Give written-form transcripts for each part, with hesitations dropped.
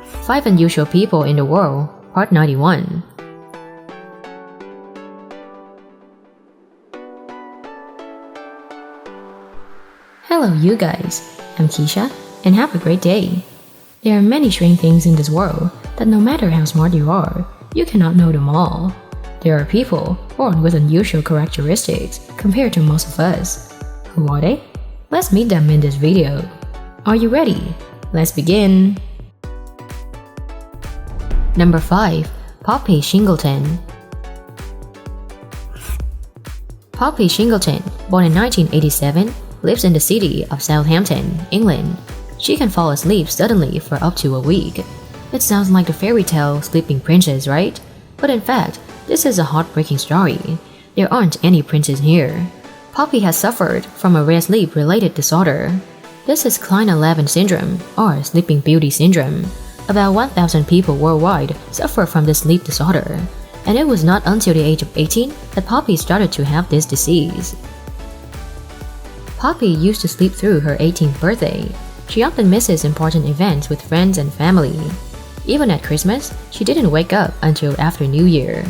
5 Unusual People in the World, Part 91. Hello you guys, I'm Keisha, and have a great day. There are many strange things in this world that no matter how smart you are, you cannot know them all. There are people born with unusual characteristics compared to most of us. Who are they? Let's meet them in this video. Are you ready? Let's begin. Number 5. Poppy Shingleton. Poppy Shingleton, born in 1987, lives in the city of Southampton, England. She can fall asleep suddenly for up to a week. It sounds like the fairy tale Sleeping Princess, right? But in fact, this is a heartbreaking story. There aren't any princes here. Poppy has suffered from a rare sleep-related disorder. This is Kleine-Levin syndrome, or Sleeping Beauty syndrome. About 1,000 people worldwide suffer from this sleep disorder, and it was not until the age of 18 that Poppy started to have this disease. Poppy used to sleep through her 18th birthday. She often misses important events with friends and family. Even at Christmas, she didn't wake up until after New Year.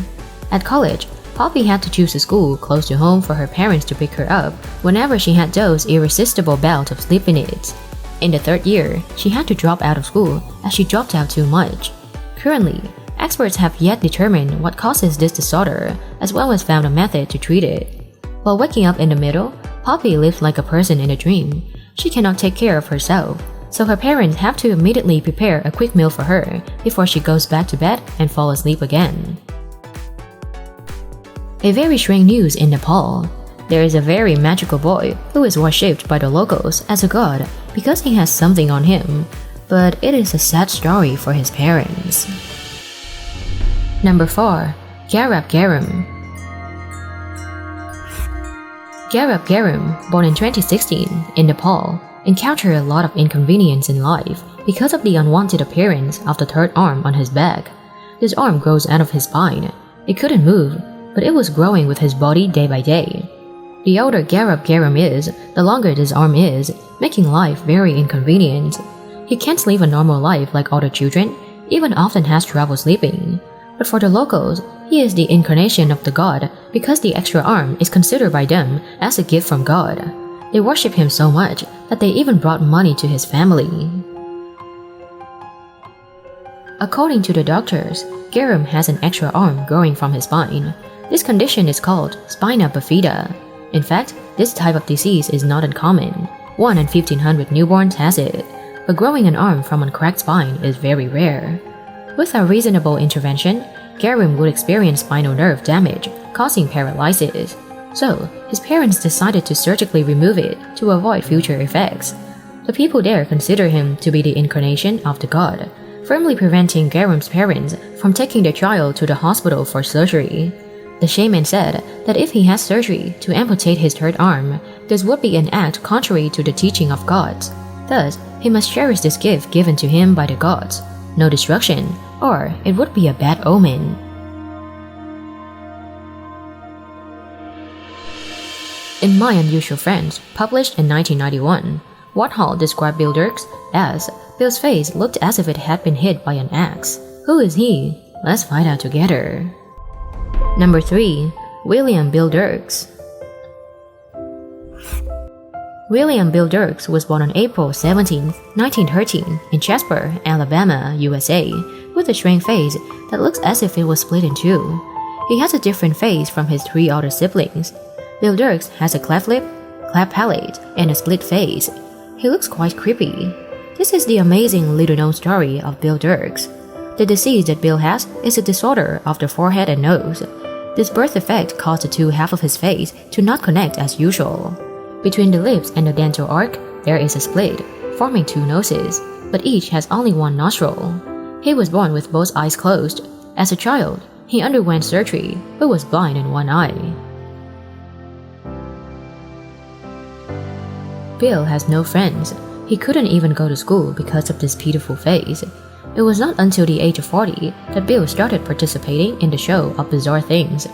At college, Poppy had to choose a school close to home for her parents to pick her up whenever she had those irresistible bouts of sleepiness. In the 3rd year, she had to drop out of school as she dropped out too much. Currently, experts have yet determined what causes this disorder as well as found a method to treat it. While waking up in the middle, Poppy lives like a person in a dream. She cannot take care of herself, so her parents have to immediately prepare a quick meal for her before she goes back to bed and fall asleep again. A very strange news in Nepal. There is a very magical boy who is worshipped by the locals as a god because he has something on him, but it is a sad story for his parents. Number 4. Garab Garam. Garab Garam, born in 2016 in Nepal, encountered a lot of inconvenience in life because of the unwanted appearance of the 3rd arm on his back. This arm grows out of his spine. It couldn't move, but it was growing with his body day by day. The older Garab Garam is, the longer this arm is, making life very inconvenient. He can't live a normal life like other children, even often has trouble sleeping. But for the locals, he is the incarnation of the god because the extra arm is considered by them as a gift from God. They worship him so much that they even brought money to his family. According to the doctors, Garam has an extra arm growing from his spine. This condition is called spina bifida. In fact, this type of disease is not uncommon. 1 in 1,500 newborns has it, but growing an arm from a cracked spine is very rare. With a reasonable intervention, Garam would experience spinal nerve damage, causing paralysis. So, his parents decided to surgically remove it to avoid future effects. The people there consider him to be the incarnation of the god, firmly preventing Garam's parents from taking the child to the hospital for surgery. The shaman said that if he has surgery to amputate his 3rd arm, this would be an act contrary to the teaching of gods. Thus, he must cherish this gift given to him by the gods. No destruction, or it would be a bad omen. In My Unusual Friends, published in 1991, Warthol described Bill Dirks as, Bill's face looked as if it had been hit by an axe. Who is he? Let's find out together. Number 3. William Bill Dirks. William Bill Dirks was born on April 17, 1913 in Jasper, Alabama, USA, with a strange face that looks as if it was split in two. He has a different face from his 3 older siblings. Bill Dirks has a cleft lip, cleft palate, and a split face. He looks quite creepy. This is the amazing little-known story of Bill Dirks. The disease that Bill has is a disorder of the forehead and nose. This birth defect caused the 2 halves of his face to not connect as usual. Between the lips and the dental arc, there is a split, forming 2 noses, but each has only 1 nostril. He was born with both eyes closed. As a child, he underwent surgery, but was blind in 1 eye. Bill has no friends. He couldn't even go to school because of this pitiful face. It was not until the age of 40 that Bill started participating in the show of bizarre things.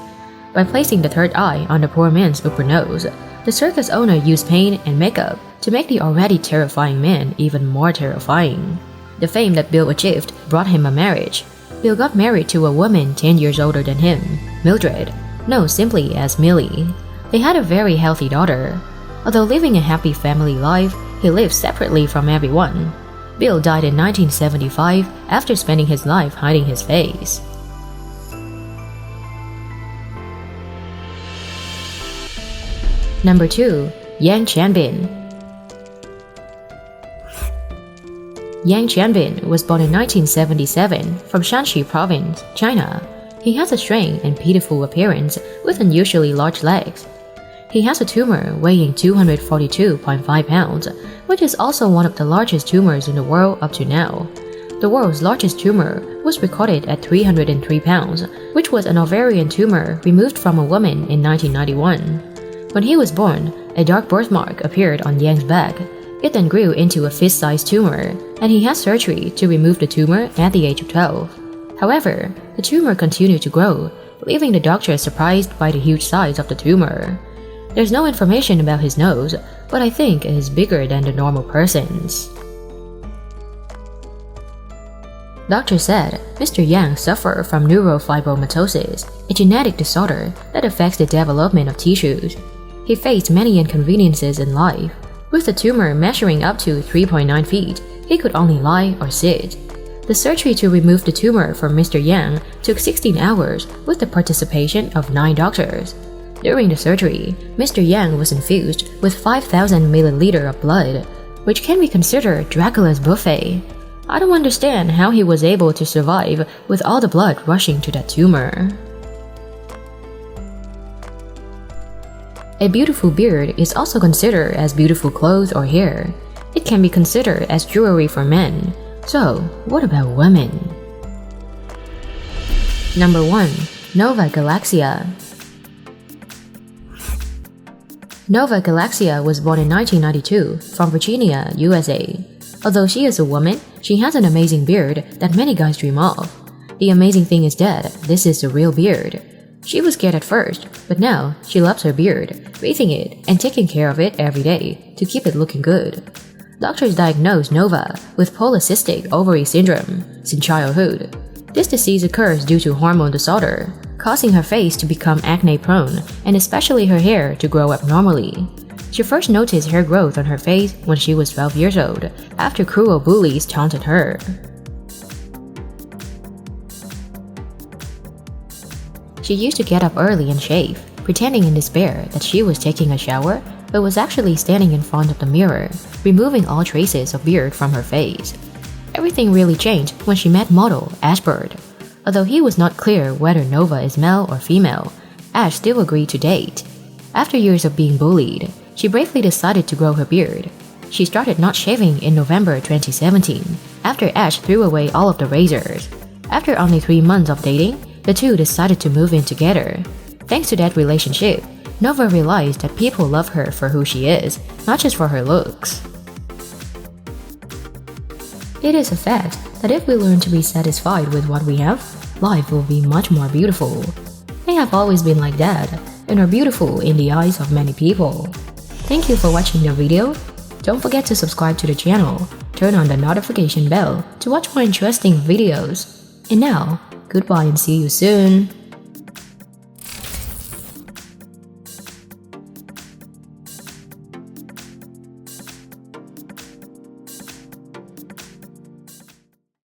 By placing the 3rd eye on the poor man's upper nose, the circus owner used paint and makeup to make the already terrifying man even more terrifying. The fame that Bill achieved brought him a marriage. Bill got married to a woman 10 years older than him, Mildred, known simply as Millie. They had a very healthy daughter. Although living a happy family life, he lived separately from everyone. Bill died in 1975 after spending his life hiding his face. Number 2. Yang Qianbin. Yang Qianbin was born in 1977 from Shanxi Province, China. He has a strange and pitiful appearance with unusually large legs. He has a tumor weighing 242.5 pounds, which is also one of the largest tumors in the world up to now. The world's largest tumor was recorded at 303 pounds, which was an ovarian tumor removed from a woman in 1991. When he was born, a dark birthmark appeared on Yang's back. It then grew into a fist-sized tumor, and he had surgery to remove the tumor at the age of 12. However, the tumor continued to grow, leaving the doctors surprised by the huge size of the tumor. There's no information about his nose, but I think it is bigger than the normal person's. Doctors said Mr. Yang suffered from neurofibromatosis, a genetic disorder that affects the development of tissues. He faced many inconveniences in life. With the tumor measuring up to 3.9 feet, he could only lie or sit. The surgery to remove the tumor from Mr. Yang took 16 hours with the participation of 9 doctors. During the surgery, Mr. Yang was infused with 5,000 milliliters of blood, which can be considered Dracula's buffet. I don't understand how he was able to survive with all the blood rushing to that tumor. A beautiful beard is also considered as beautiful clothes or hair. It can be considered as jewelry for men. So, what about women? Number 1. Nova Galaxia. Nova Galaxia was born in 1992 from Virginia, USA. Although she is a woman, she has an amazing beard that many guys dream of. The amazing thing is that this is the real beard. She was scared at first, but now she loves her beard, bathing it and taking care of it every day to keep it looking good. Doctors diagnosed Nova with polycystic ovary syndrome since childhood. This disease occurs due to hormone disorder, causing her face to become acne-prone and especially her hair to grow abnormally. She first noticed hair growth on her face when she was 12 years old, after cruel bullies taunted her. She used to get up early and shave, pretending in despair that she was taking a shower, but was actually standing in front of the mirror, removing all traces of beard from her face. Everything really changed when she met model Ash Bird. Although he was not clear whether Nova is male or female, Ash still agreed to date. After years of being bullied, she bravely decided to grow her beard. She started not shaving in November 2017, after Ash threw away all of the razors. After only 3 months of dating, the two decided to move in together. Thanks to that relationship, Nova realized that people love her for who she is, not just for her looks. It is a fact that if we learn to be satisfied with what we have, life will be much more beautiful. I have always been like that, and are beautiful in the eyes of many people. Thank you for watching the video. Don't forget to subscribe to the channel, turn on the notification bell to watch more interesting videos. And now, goodbye and see you soon.